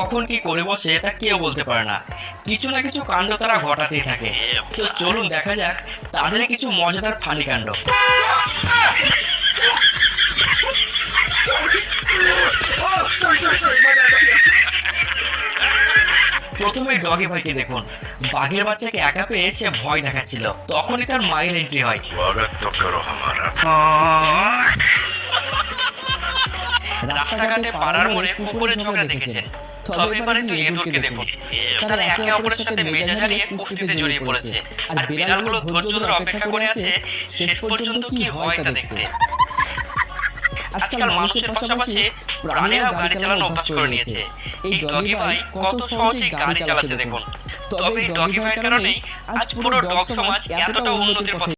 কখন কি করে বসে তা কেউ বলতে পারে না। কিছু না কিছু কাণ্ড তারা ঘটাতেই থাকে। তো চলুন দেখা যাক তাদের কিছু মজাদার ফানি কাণ্ড। প্রথমে ডগি ভাইকে দেখুন, বাঘের বাচ্চাকে একা পেয়ে সে ভয় দেখাচ্ছিল। তখনই তার মায়ের এন্ট্রি হয়। রাস্তাঘাটে পাড়ার মোড়ে কুকুরের ঝগড়া দেখেছেন, তবে এবারে তো ইঁদুরকে দেখুন। তারা একে অপরের সাথে মেজাজ হারিয়ে কুস্তিতে জড়িয়ে পড়েছে, আর বিড়ালগুলো ধৈর্য ধরে অপেক্ষা করে আছে শেষ পর্যন্ত কি হয় তা দেখতে। আজকাল মানুষের পাশাপাশি প্রাণীরাও গাড়ি চালানো অভ্যাস করে নিয়েছে। এই ডগি ভাই কত সহজেই গাড়ি চালাচ্ছে দেখুন। তবে এই ডগি ভাইয়ের কারণেই আজ পুরো ডগ সমাজ এতটা উন্নতির পথে।